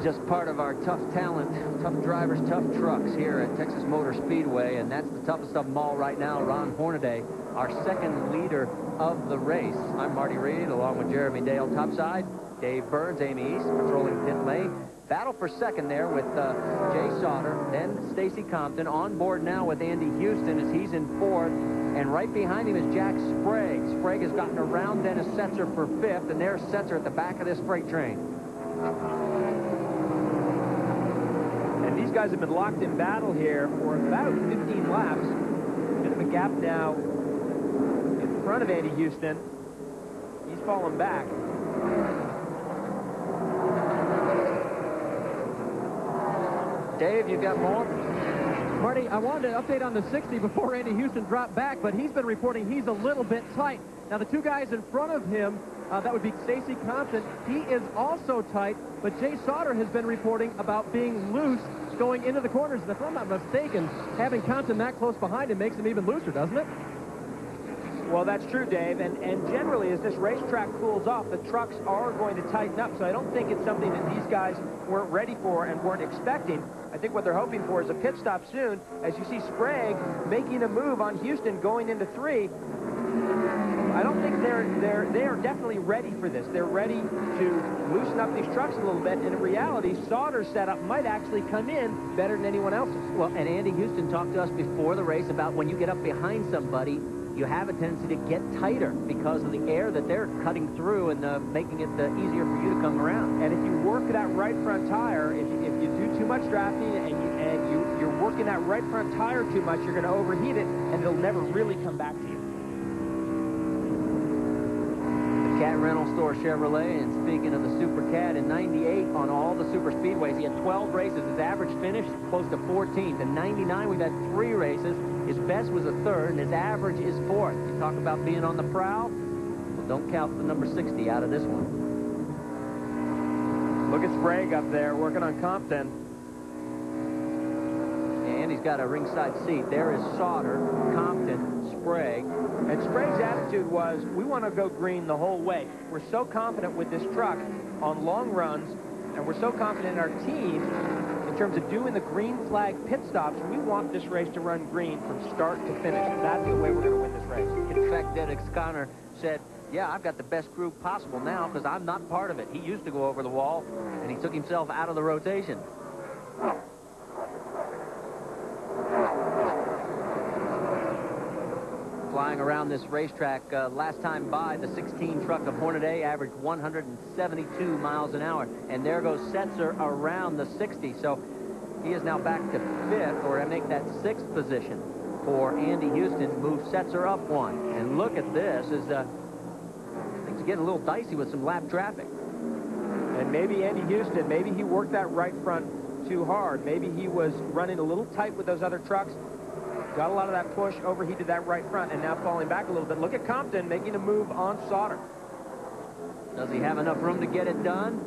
Just part of our tough talent, tough drivers, tough trucks here at Texas Motor Speedway, and that's the toughest of them all right now. Ron Hornaday, our second leader of the race. I'm Marty Reed, along with Jeremy Dale topside, Dave Burns, Amy East, patrolling pit lane. Battle for second there with Jay Sauter, then Stacy Compton on board now with Andy Houston as he's in fourth, and right behind him is Jack Sprague. Sprague has gotten around Dennis Setzer for fifth, and there's Setzer at the back of this freight train. And these guys have been locked in battle here for about 15 laps. Bit of a gap now in front of Andy Houston. He's fallen back. Dave, you got more? Marty, I wanted to update on the 60 before Andy Houston dropped back, but he's been reporting he's a little bit tight. Now, the two guys in front of him, that would be Stacy Compton. He is also tight, but Jay Sauter has been reporting about being loose going into the corners. And if I'm not mistaken, having Compton that close behind him makes him even looser, doesn't it? Well, that's true, Dave, and generally as this racetrack cools off, the trucks are going to tighten up, so I don't think it's something that these guys weren't ready for and weren't expecting. I think what they're hoping for is a pit stop soon, as you see Sprague making a move on Houston going into 3. I don't think they are definitely ready for this. They're ready to loosen up these trucks a little bit, and in reality, Sauter's setup might actually come in better than anyone else's. Well, and Andy Houston talked to us before the race about when you get up behind somebody, you have a tendency to get tighter because of the air that they're cutting through and making it easier for you to come around. And if you work that right front tire, if you do too much drafting and you're working that right front tire too much, you're going to overheat it, and it'll never really come back to you. The Cat Rental Store Chevrolet, and speaking of the Super Cat, in 98 on all the super speedways, he had 12 races. His average finish close to 14th. In 99, we've had 3 races. His best was a 3rd, and his average is 4th. You talk about being on the prowl? Well, don't count the number 60 out of this one. Look at Sprague up there working on Compton. And he's got a ringside seat. There is Sauter, Compton, Sprague. And Sprague's attitude was, we want to go green the whole way. We're so confident with this truck on long runs, and we're so confident in our team in terms of doing the green flag pit stops. We want this race to run green from start to finish. That's the way we're going to win this race. In fact, Dennis Conner said, yeah, I've got the best crew possible now because I'm not part of it. He used to go over the wall, and he took himself out of the rotation. Flying around this racetrack, last time by, the 16 truck of Hornaday averaged 172 miles an hour. And there goes Setzer around the 60. So he is now back to 5th, or to make that 6th position for Andy Houston. Move Setzer up 1. And look at this. Things are getting a little dicey with some lap traffic. And maybe Andy Houston, maybe he worked that right front too hard. Maybe he was running a little tight with those other trucks. Got a lot of that push, overheated that right front, and now falling back a little bit. Look at Compton making a move on Sauter. Does he have enough room to get it done?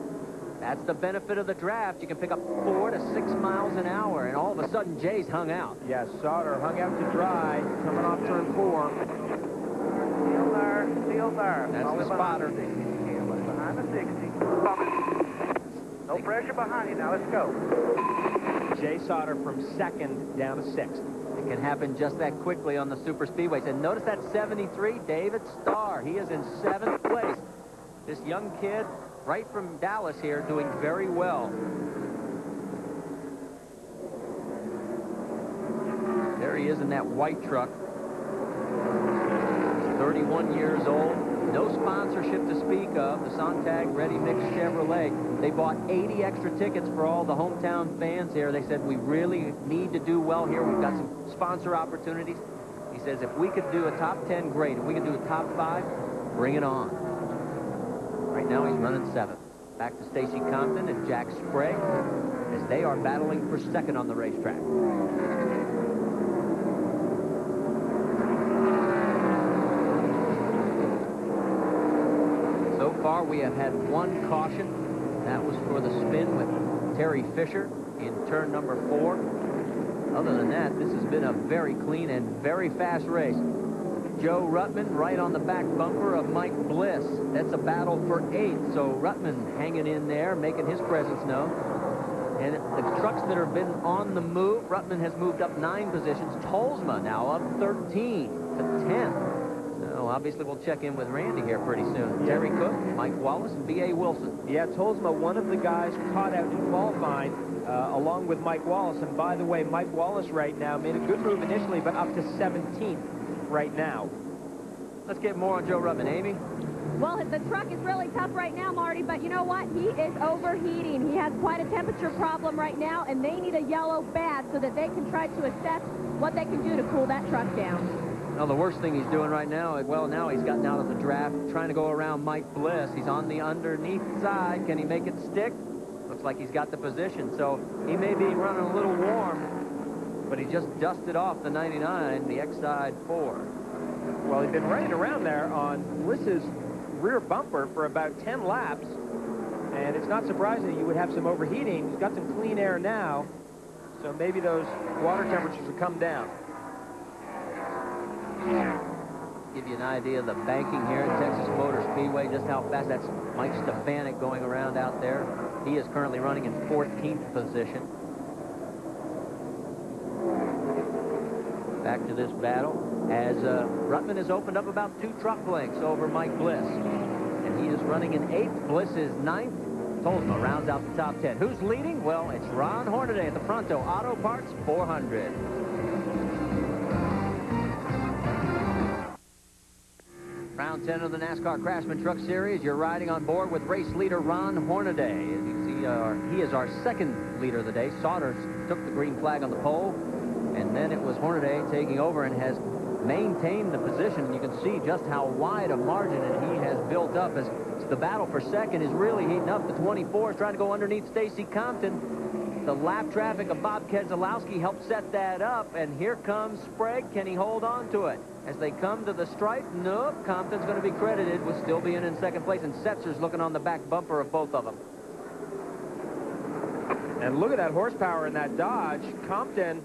That's the benefit of the draft. You can pick up 4 to 6 miles an hour, and all of a sudden, Jay's hung out. Yes, Sauter hung out to dry, coming off turn 4. Still there. That's the spotter. Behind the 60. No pressure behind you. Now let's go. Jay Sauter from 2nd down to 6th. It can happen just that quickly on the super speedways. And notice that 73, David Starr. He is in 7th place. This young kid, right from Dallas here, doing very well. There he is in that white truck. 31 years old. No sponsorship to speak of. The Sontag Ready Mix Chevrolet. They bought 80 extra tickets for all the hometown fans here. They said, we really need to do well here. We've got some sponsor opportunities. He says, if we could do a top 10, great. If we could do a top 5, bring it on. Right now, he's running 7th. Back to Stacy Compton and Jack Sprague as they are battling for 2nd on the racetrack. So far, we have had 1 caution. That was for the spin with Terry Fisher in turn number 4. Other than that, this has been a very clean and very fast race. Joe Ruttman right on the back bumper of Mike Bliss. That's a battle for 8th. So Ruttman hanging in there, making his presence known. And the trucks that have been on the move, Ruttman has moved up 9 positions. Tolsma now up 13 to 10th. So obviously we'll check in with Randy here pretty soon. Yeah. Terry Cook, Mike Wallace, and B.A. Wilson. Yeah, Tolsma, one of the guys caught out in qualifying along with Mike Wallace. And by the way, Mike Wallace right now made a good move initially, but up to 17th right now. Let's get more on Joe Ruttman. Amy? Well, the truck is really tough right now, Marty, but you know what? He is overheating. He has quite a temperature problem right now, and they need a yellow badge so that they can try to assess what they can do to cool that truck down. Well, the worst thing he's doing right now, well, now he's gotten out of the draft, trying to go around Mike Bliss. He's on the underneath side. Can he make it stick? Looks like he's got the position, so he may be running a little warm, but he just dusted off the 99, the X-Side 4. Well, he's been running around there on Bliss's rear bumper for about 10 laps, and it's not surprising that you would have some overheating. He's got some clean air now, so maybe those water temperatures will come down. Give you an idea of the banking here at Texas Motor Speedway, just how fast. That's Mike Stefanik going around out there. He is currently running in 14th position. Back to this battle as Ruttman has opened up about 2 truck lengths over Mike Bliss. And he is running in 8th. Bliss is 9th. Tolsma rounds out the top 10. Who's leading? Well, it's Ron Hornaday at the Pronto Auto Parts 400. Round 10 of the NASCAR Craftsman Truck Series. You're riding on board with race leader Ron Hornaday. As you see, he is our second leader of the day. Saunders took the green flag on the pole, and then it was Hornaday taking over and has maintained the position. You can see just how wide a margin he has built up as the battle for second is really heating up. The 24 is trying to go underneath Stacy Compton. The lap traffic of Bob Keselowski helped set that up, and here comes Sprague. Can he hold on to it? As they come to the stripe, nope, Compton's going to be credited with still being in second place, and Setzer's looking on the back bumper of both of them. And look at that horsepower in that Dodge. Compton,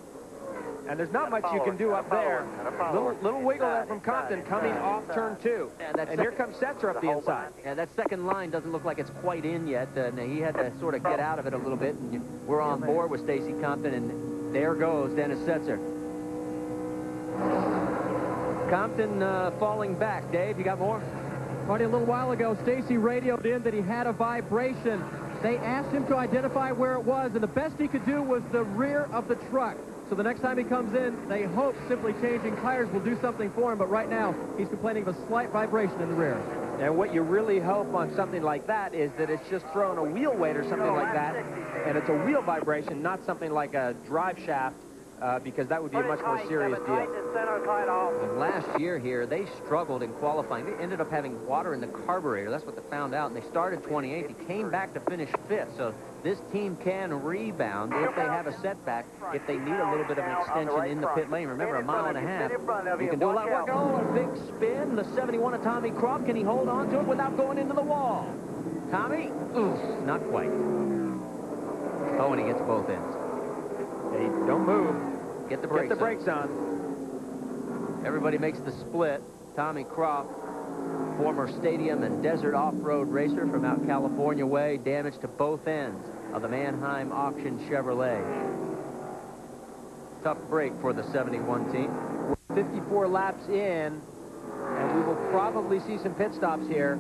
and there's not much you can do up there. Little wiggle there from Compton coming off turn 2. Yeah, and here comes Setzer up the inside. Yeah, that second line doesn't look like it's quite in yet, and he had to sort of get out of it a little bit, and we're on board with Stacy Compton, and there goes Dennis Setzer. Compton falling back. Dave, you got more? Marty, a little while ago, Stacy radioed in that he had a vibration. They asked him to identify where it was, and the best he could do was the rear of the truck. So the next time he comes in, they hope simply changing tires will do something for him, but right now he's complaining of a slight vibration in the rear. And what you really hope on something like that is that it's just throwing a wheel weight or something like that, and it's a wheel vibration, not something like a drive shaft, because that would be a much more serious deal. And last year here, they struggled in qualifying. They ended up having water in the carburetor. That's what they found out. And they started 28th. He came back to finish 5th. So this team can rebound if they have a setback, if they need a little bit of an extension in the pit lane. Remember, a mile and a half. You can do a lot of work. Oh, a big spin. The 71 of Tommy Croft. Can he hold on to it without going into the wall? Tommy? Oof, not quite. Oh, and he gets both ends. Hey, don't move. Get the brakes on. Everybody makes the split. Tommy Croft, former stadium and desert off-road racer from out California way, damage to both ends of the Mannheim Auction Chevrolet. Tough break for the 71 team. We're 54 laps in, and we will probably see some pit stops here.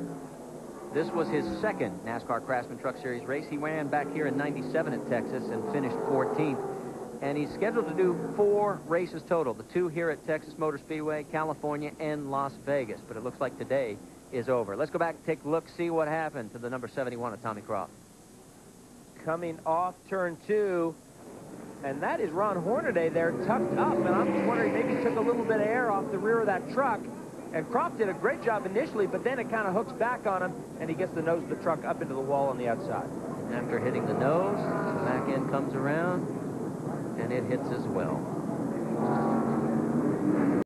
This was his second NASCAR Craftsman Truck Series race. He ran back here in '97 at Texas and finished 14th. And he's scheduled to do 4 races total. The 2 here at Texas Motor Speedway, California, and Las Vegas. But it looks like today is over. Let's go back and take a look, see what happened to the number 71 of Tommy Croft. Coming off turn 2, and that is Ron Hornaday there tucked up. And I'm just wondering, maybe he took a little bit of air off the rear of that truck. And Croft did a great job initially, but then it kind of hooks back on him, and he gets the nose of the truck up into the wall on the outside. After hitting the nose, the back end comes around, and it hits as well.